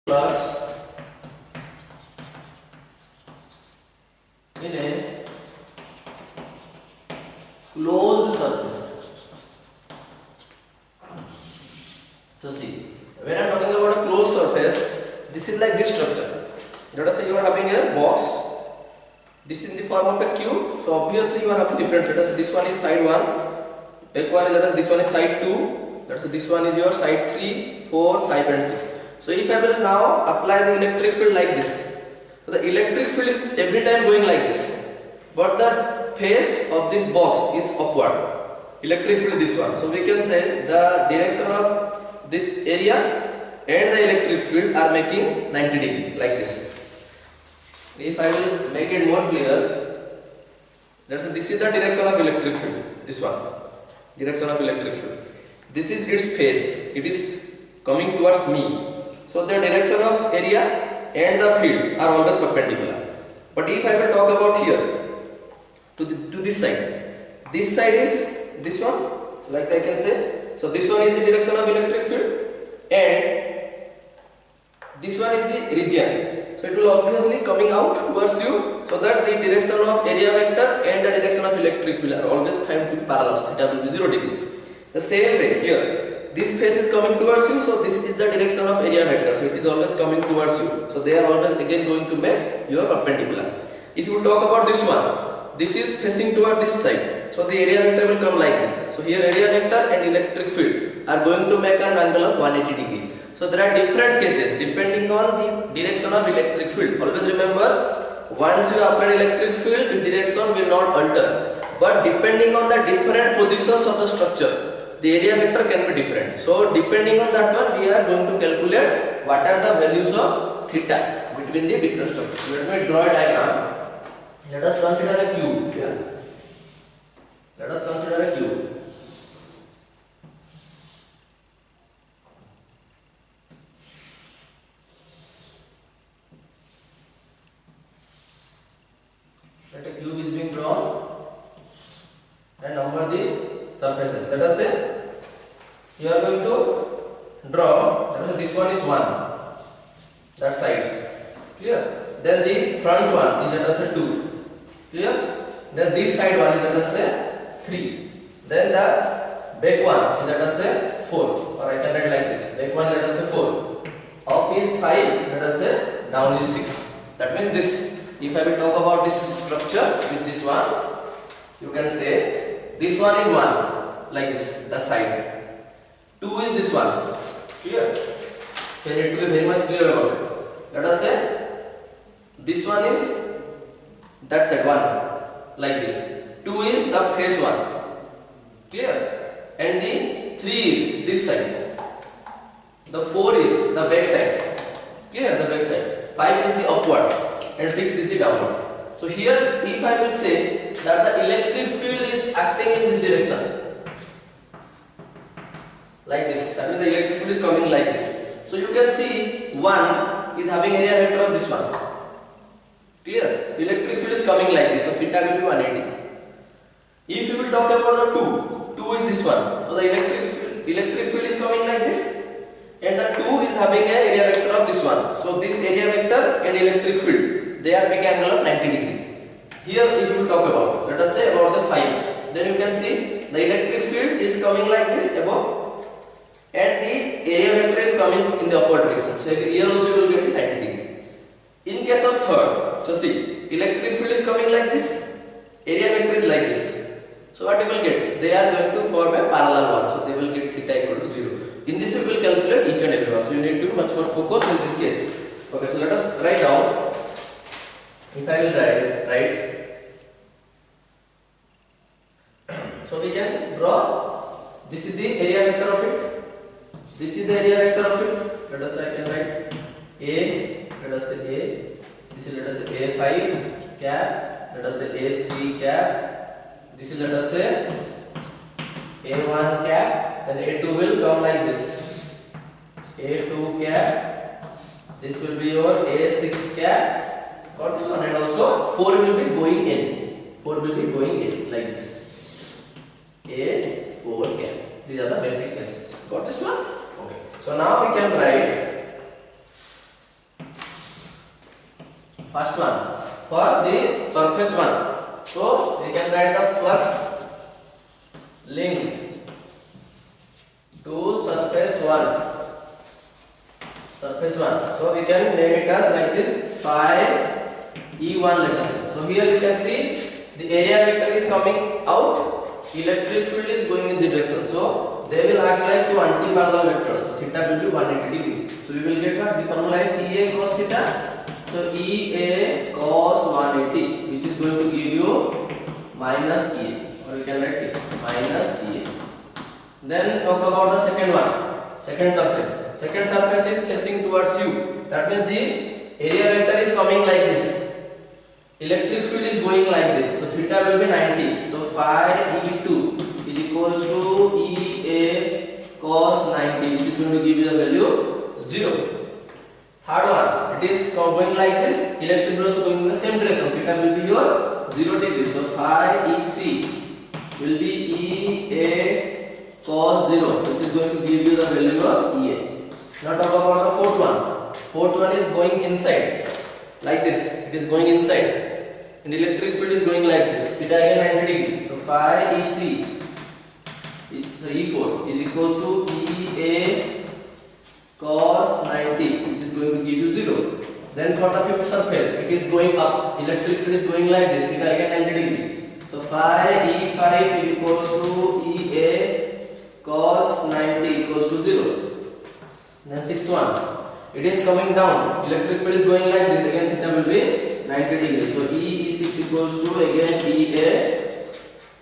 flux in a closed surface. So see, when I am talking about a closed surface, this is like this structure. Let us say you are having a box. This is in the form of a cube. So obviously you are having different. Let us say this one is side 1, back one is, let us this one is side 2. Let us say this one is your side 3, 4, 5 and 6. So if I will now apply the electric field like this, so the electric field is every time going like this, but the face of this box is upward. Electric field this one. So we can say the direction of this area and the electric field are making 90 degree like this. If I will make it more clear, let's say this is the direction of electric field, this one, direction of electric field. This is its face, it is coming towards me. So the direction of area and the field are always perpendicular. But if I will talk about here, to this side is this one, like I can say. So this one is the direction of electric field and this one is the region. So it will obviously coming out towards you, so that the direction of area vector and the direction of electric field are always found to be parallel. Theta will be 0 degree. The same way here, this face is coming towards you, so this is the direction of area vector. So it is always coming towards you. So they are always again going to make your perpendicular. If you talk about this one, this is facing toward this side. So the area vector will come like this. So here area vector and electric field are going to make an angle of 180 degree. So there are different cases depending on the direction of electric field. Always remember, once you apply electric field, the direction will not alter. But depending on the different positions of the structure, the area vector can be different. So depending on that one, we are going to calculate what are the values of theta between the different structures. Let me draw a diagram. Let us consider a cube here. Let us consider a cube. Let a cube is being drawn and number the surfaces. Let us say you are going to draw, let us say this one is 1, that side, clear? Then the front one is, let us say 2, clear? Then this side one is, let us say 3. Then the back one is, let us say 4, or I can write like this. Back one, let us say 4. Up is 5, let us say down is 6. That means this. If I will talk about this structure with this one, you can say this one is 1, like this, the side. 2 is this one, clear? You need to be very much clear about it. Let us say this one is that side 1, like this. 2 is the face one, clear? And the 3 is this side. The 4 is the back side, clear? The back side. 5 is the upward. And 6 is the downward. So here, if I will say that the electric field is acting in this direction, like this, that means the electric field is coming like this. So you can see 1 is having area vector of this one. Clear? So electric field is coming like this. So theta will be 180. If you will talk about the 2 is this one. So the electric field is coming like this. And the 2 is having an area vector of this one. So this area vector and electric field, they are making angle of 90 degree. Here if you talk about, let us say about the 5, then you can see the electric field is coming like this above and the area vector is coming in the upward direction. So here also you will get the 90 degree. In case of third, so see, electric field is coming like this, area vector is like this. So what you will get? They are going to form a parallel one. So they will get theta equal to 0. In this we will calculate each and every one. So you need to be much more focused in this case. Okay, so let us write down. If I will write. So we can draw. This is the area vector of it. This is the area vector of it. Let us say I can write A. Let us say A. This is, let us say A5 cap. Let us say A3 cap. This is, let us say A1 cap. Then A2 will come like this. A2 cap. This will be your A6 cap. Got this one? And also 4 will be going in. 4 will be going in like this. A4 cap. These are the basic cases. Got this one? Okay. So now we can write First one for the surface one. So we can write the flux link to surface one. Surface one. So we can name it as like this phi E1 let us say. So here you can see the area vector is coming out. Electric field is going in the direction. So they will act like two anti-parallel vectors. So theta will be 180 degree. So we will get what the formula is EA cos theta. So EA cos 180, which is going to give you minus EA, or you can write minus EA. Then talk about the second one, second surface. Second surface is facing towards you. That means the area vector is coming like this. Electric field is going like this. So theta will be 90. So phi E2 is equals to EA cos 90, which is going to give you the value 0. Third one, it is going like this. Electric field is going in the same direction. Theta will be your 0 degree. So phi E3 will be EA cos 0, which is going to give you the value of EA. Now talk about the fourth one. Fourth one is going inside, like this. It is going inside. And electric field is going like this. Theta again 90 degree. So phi E3, E4 is equals to EA cos 90, which is going to give you 0. Then for the fifth surface, it is going up. Electric field is going like this. Theta again 90 degree. So phi E5 is equals to EA cos 90 equals to 0. Then sixth one, it is coming down. Electric field is going like this. Again theta will be 90 degree. So E6 equals to again EA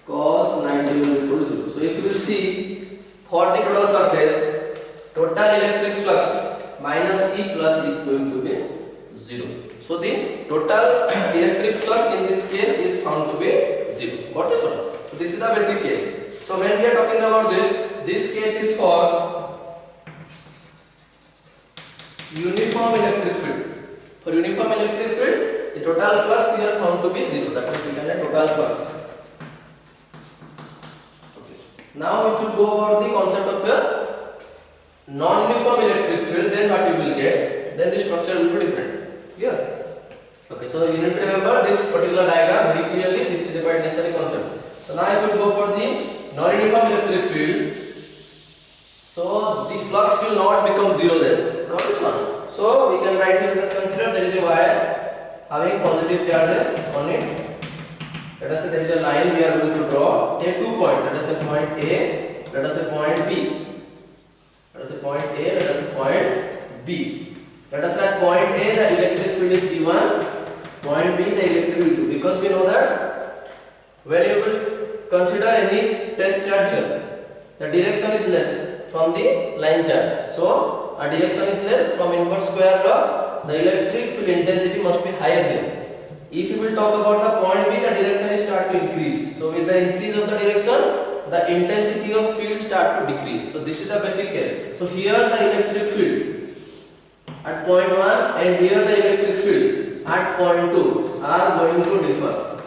cos 90 will be equal to 0. So if you will see for the total surface, total electric flux minus E plus is going to be 0. So the total electric flux in this case is found to be 0. Got this one? So this is the basic case. So when we are talking about this case is for uniform electric field. For uniform electric field, the total flux here found to be 0. That means we can write total flux. Okay. Now if you go about the concept of a non-uniform electric field, then what you will get? Then the structure will be different. Clear? Okay. So you need to remember this particular diagram very clearly. This is a quite necessary concept. So now if you go for the non-uniform electric field, so the flux will not become 0 then. Not this one. So we can write here, let us consider there is a wire having positive charges on it. Let us say there is a line we are going to draw. Take 2 points. Let us say point A, let us say point B. Let us say point A, let us say point B. Let us say at point A the electric field is E1, point B the electric field E2. Because we know that when you will consider any test charge here, the direction is less from the line charge. So a direction is less from inverse square law, the electric field intensity must be higher here. If you will talk about the point B, the direction is start to increase. So with the increase of the direction, the intensity of field start to decrease. So this is the basic case. So here the electric field at point 1 and here the electric field at point 2 are going to differ.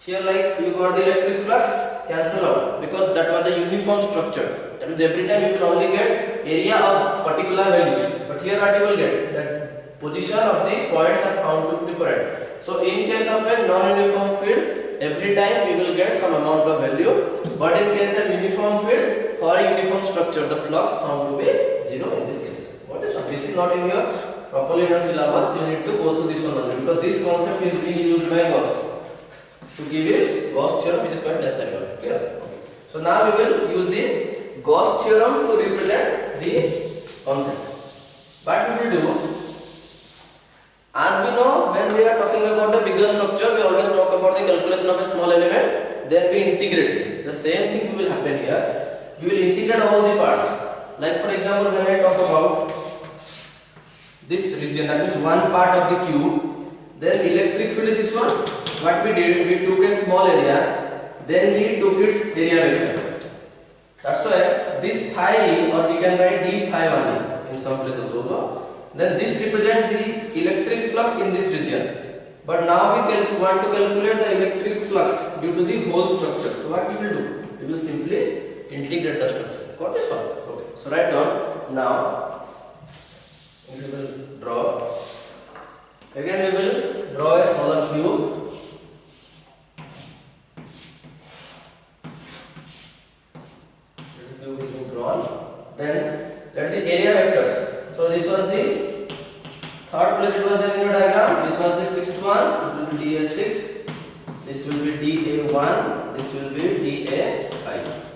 Here like you got the electric flux, cancel out because that was a uniform structure. That means every time you will only get area of particular values. But here what you will get? That position of the points are found to be different. So in case of a non-uniform field, every time we will get some amount of value. But in case of uniform field, for a uniform structure, the flux found to be 0 in this case. What is one? This is not in your properly in your syllabus. You need to go through this one only because this concept is being used by Gauss to give his Gauss theorem, which is quite necessary. Clear? Okay. So now we will use the Gauss theorem to represent the concept. What we will do, as we know, when we are talking about a bigger structure, we always talk about the calculation of a small element, then we integrate. The same thing will happen here. We will integrate all the parts. Like for example, when I talk about this region, that means one part of the cube, then electric field is this one. What we did, we took a small area, then we took its area vector. That's why this phi, or we can write d phi 1 in some places also. Then this represents the electric flux in this region. But now we want to calculate the electric flux due to the whole structure. So what we will do? We will simply integrate the structure. Got this one? Okay. So write down now. We will draw Again we will draw a smaller cube. The cube is being drawn. Then let the area vectors. So this was the third place it was there in your diagram. This was the sixth one. It will be DA6. This will be DA1. This will be DA5.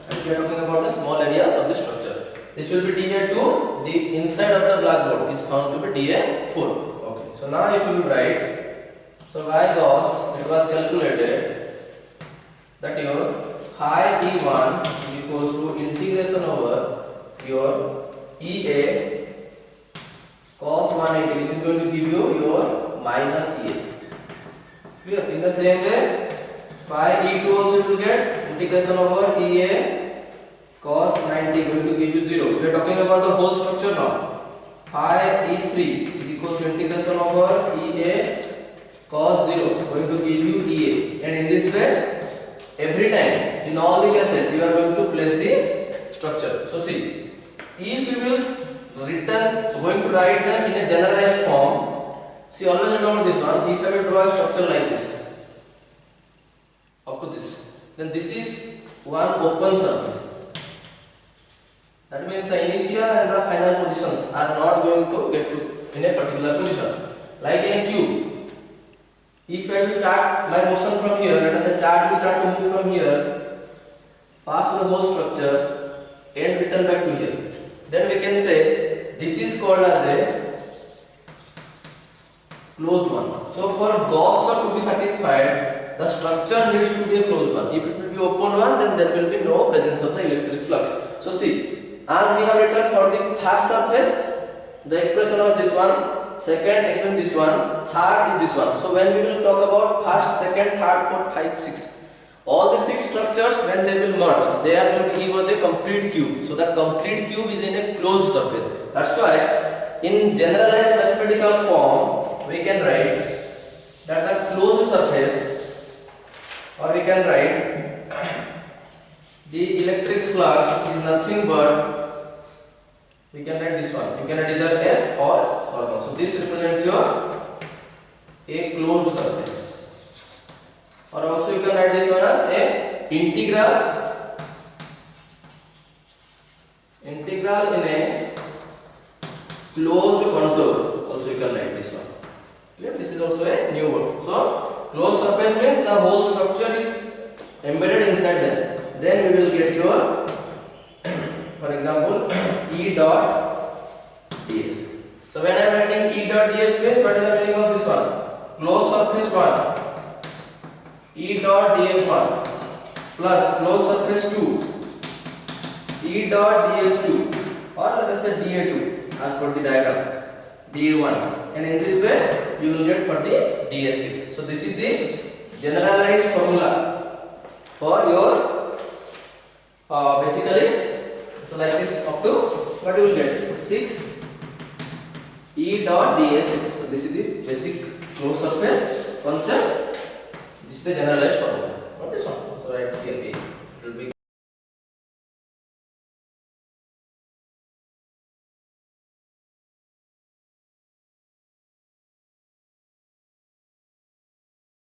And we are talking about the small areas of the structure. This will be DA2. The inside of the blackboard is found to be DA4. Okay. So now if you write, so by Gauss it was calculated that your high E1 equals to integration over your EA cos 180, which is going to give you your minus EA. Clear? In the same way, phi E2 also you will get integration over EA cos 90 going to give you 0. We are talking about the whole structure now. Phi E3 is equals to integration over EA cos 0 going to give you EA, and in this way every time in all the cases you are going to place the structure. So see, if you will going to write them in a generalized form, see always remember this one. If I will draw a structure like this up to this, then this is one open surface. That means the initial and the final positions are not going to get to in a particular position. Like in a cube, if I will start my motion from here, let us say charge will start to move from here, pass through the whole structure and return back to here. Then we can say this is called as a closed one. So for Gauss law to be satisfied, the structure needs to be a closed one. If it will be open one, then there will be no presence of the electric flux. So see, as we have written for the first surface, the expression was this one. Second expression this one, third is this one. So when we will talk about first, second, third, fourth, 5, 6, all the 6 structures when they will merge, they are going to give us a complete cube. So the complete cube is in a closed surface. That's why in generalized mathematical form we can write that the closed surface, or we can write the electric flux is nothing but, we can write this one. You can write either S or no. So this represents your a closed surface. Or also you can write this one as a integral in a closed contour. Also you can write this one. Clear? This is also a new word. So closed surface means the whole structure is embedded inside them. Then we will get your for example E dot ds. So when I am writing E dot ds means what is the meaning of this one? Closed surface 1 E dot ds1 plus closed surface 2 E dot ds2, or let us say dA2 as per the diagram, dA1, and in this way you will get for the ds6. So this is the generalized formula for your basically, so like this up to what you will get 6 E dot ds6. So this is the basic closed surface concept. This is the generalized formula. Not this one. So right here.